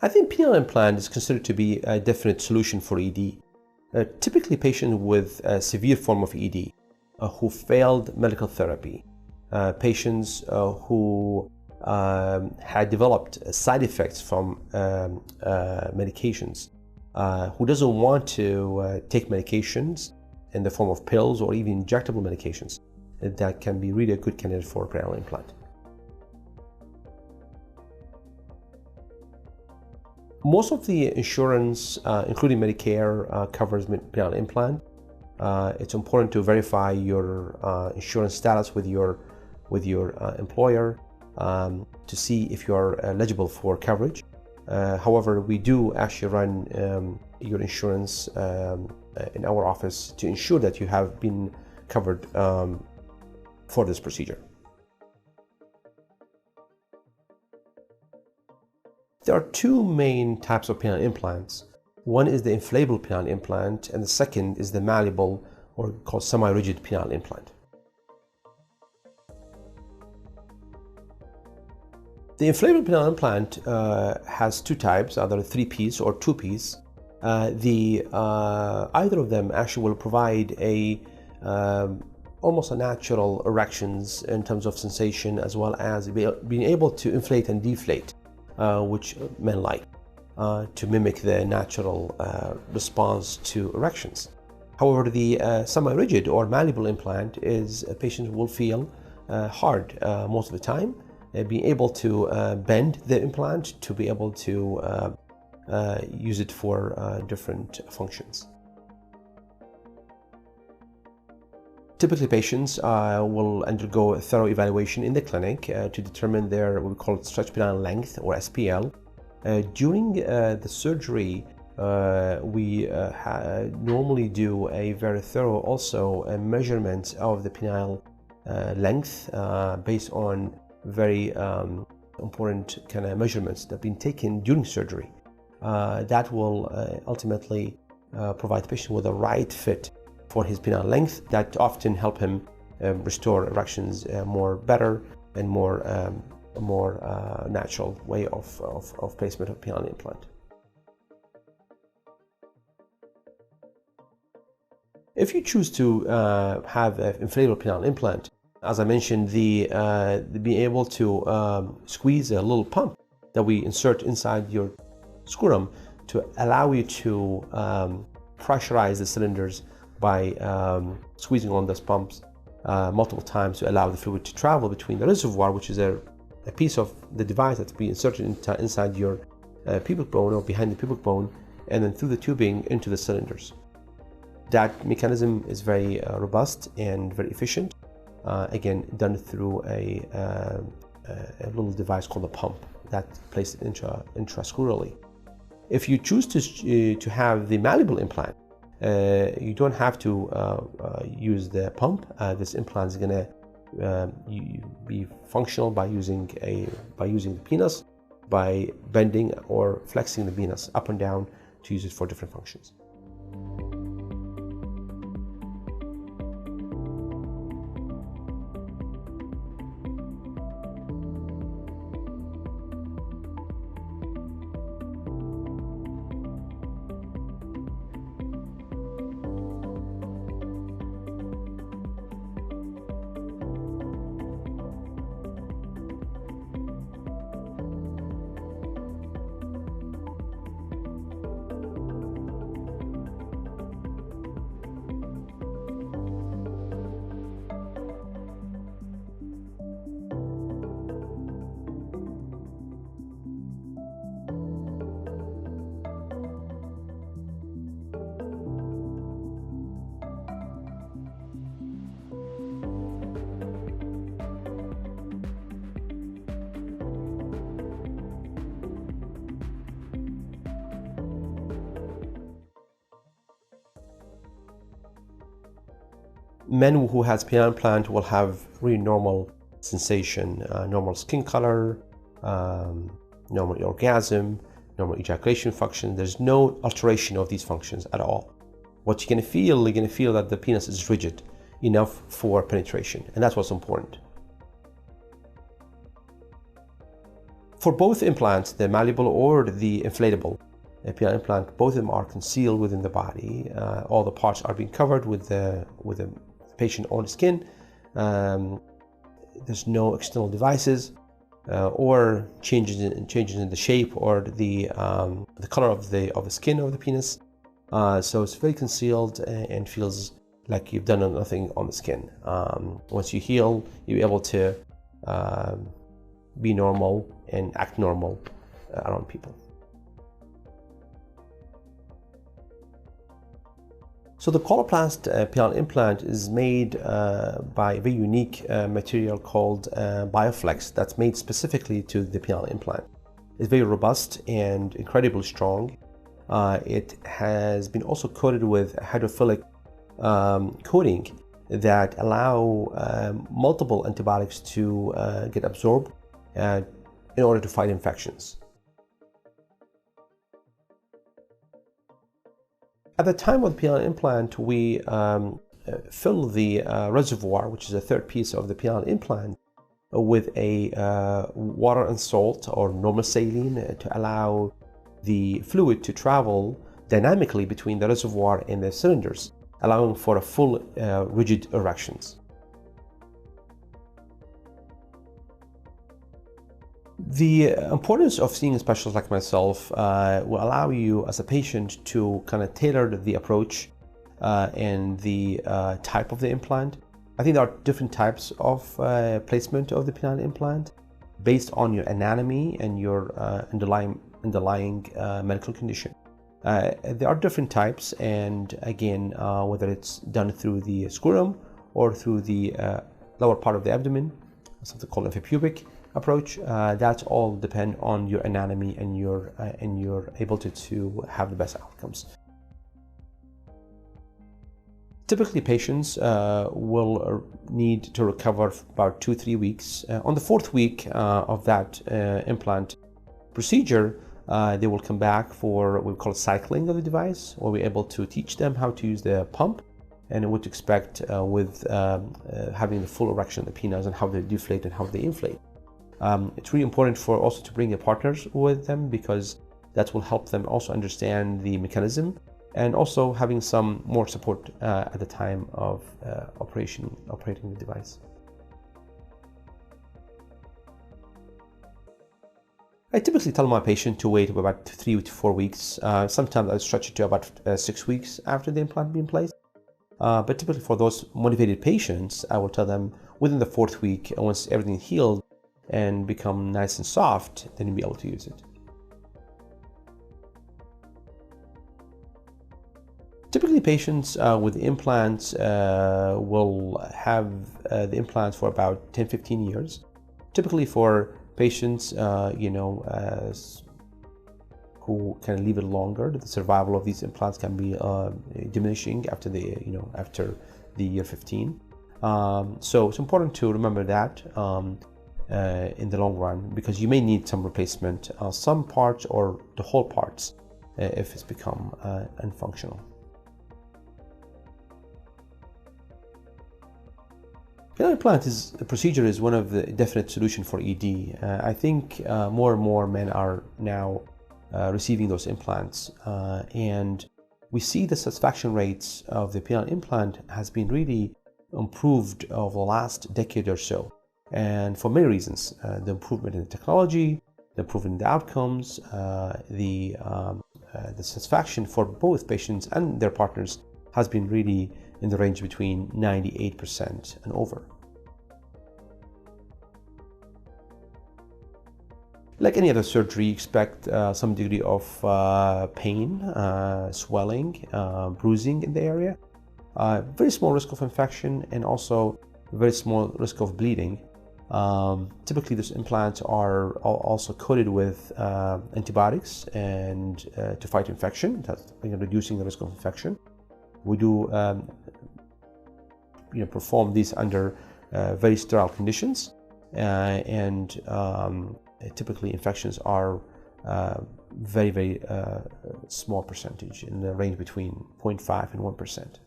I think penile implant is considered to be a definite solution for ED. Typically, patients with a severe form of ED who failed medical therapy, patients who had developed side effects from medications, who doesn't want to take medications in the form of pills or even injectable medications, that can be really a good candidate for penile implant. Most of the insurance, including Medicare, covers penile implant. It's important to verify your insurance status with your employer to see if you are eligible for coverage. However, we do actually run your insurance in our office to ensure that you have been covered for this procedure. There are two main types of penile implants. One is the inflatable penile implant, and the second is the malleable or called semi-rigid penile implant. The inflatable penile implant has two types, either a 3-piece or 2-piece. Either of them actually will provide almost a natural erections in terms of sensation, as well as being able to inflate and deflate, which men like, to mimic the natural response to erections. However, the semi-rigid or malleable implant is patients will feel hard most of the time, being able to bend the implant to be able to use it for different functions. Typically, patients will undergo a thorough evaluation in the clinic to determine their, what we call it, stretch penile length, or SPL. During the surgery, we normally do a very thorough also measurement of the penile length based on very important kind of measurements that have been taken during surgery. That will ultimately provide the patient with the right fit for his penile length that often help him restore erections more better and more natural way of placement of penile implant. If you choose to have an inflatable penile implant, as I mentioned, the being able to squeeze a little pump that we insert inside your scrotum to allow you to pressurize the cylinders by squeezing on those pumps multiple times to allow the fluid to travel between the reservoir, which is a piece of the device that's being inserted inside your pubic bone or behind the pubic bone, and then through the tubing into the cylinders. That mechanism is very robust and very efficient. Again, done through a little device called a pump that's placed intrascrurally. If you choose to have the malleable implant, you don't have to use the pump. This implant is going to be functional by using the penis, by bending or flexing the penis up and down to use it for different functions. Men who has penile implant will have really normal sensation, normal skin color, normal orgasm, normal ejaculation function. There's no alteration of these functions at all. What you're going to feel that the penis is rigid enough for penetration, and that's what's important. For both implants, the malleable or the inflatable penile implant, both of them are concealed within the body. All the parts are being covered with the patient own skin. There's no external devices or changes in the shape or the color of the skin of the penis. So it's very concealed and feels like you've done nothing on the skin. Once you heal, you're able to be normal and act normal around people. So the Coloplast penile implant is made by a very unique material called Bioflex that's made specifically to the penile implant. It's very robust and incredibly strong. It has been also coated with hydrophilic coating that allow multiple antibiotics to get absorbed in order to fight infections. At the time of the penile implant, we fill the reservoir, which is a third piece of the penile implant, with a water and salt or normal saline to allow the fluid to travel dynamically between the reservoir and the cylinders, allowing for a full rigid erections. The importance of seeing a specialist like myself will allow you as a patient to kind of tailor the approach and the type of the implant. I think there are different types of placement of the penile implant based on your anatomy and your underlying medical condition. There are different types, and again, whether it's done through the scrotum or through the lower part of the abdomen, something called amphipubic approach, that's all depend on your anatomy and your ability to have the best outcomes. Typically, patients will need to recover for about 2-3 weeks. On the 4th week of that implant procedure, they will come back for what we call cycling of the device, where we're able to teach them how to use the pump and what to expect with having the full erection of the penis and how they deflate and how they inflate. It's really important for also to bring their partners with them, because that will help them also understand the mechanism, and also having some more support at the time of operating the device. I typically tell my patient to wait about 3 to 4 weeks. Sometimes I stretch it to about 6 weeks after the implant being placed. But typically for those motivated patients, I will tell them within the 4th week, once everything healed and become nice and soft, then you'll be able to use it. Typically, patients with implants will have the implants for about 10-15 years. Typically for patients, who can live it longer, the survival of these implants can be diminishing after the year 15. So it's important to remember that in the long run, because you may need some replacement, some parts or the whole parts, if it's become unfunctional. Penile implant procedure is one of the definite solution for ED. I think more and more men are now receiving those implants, and we see the satisfaction rates of the penile implant has been really improved over the last decade or so, and for many reasons. The improvement in the technology, the improvement in the outcomes, the satisfaction for both patients and their partners has been really in the range between 98% and over. Like any other surgery, you expect some degree of pain, swelling, bruising in the area, very small risk of infection, and also very small risk of bleeding. Typically, these implants are also coated with antibiotics and to fight infection, that's reducing the risk of infection. We do perform these under very sterile conditions, and typically infections are very small percentage, in the range between 0.5 and 1%.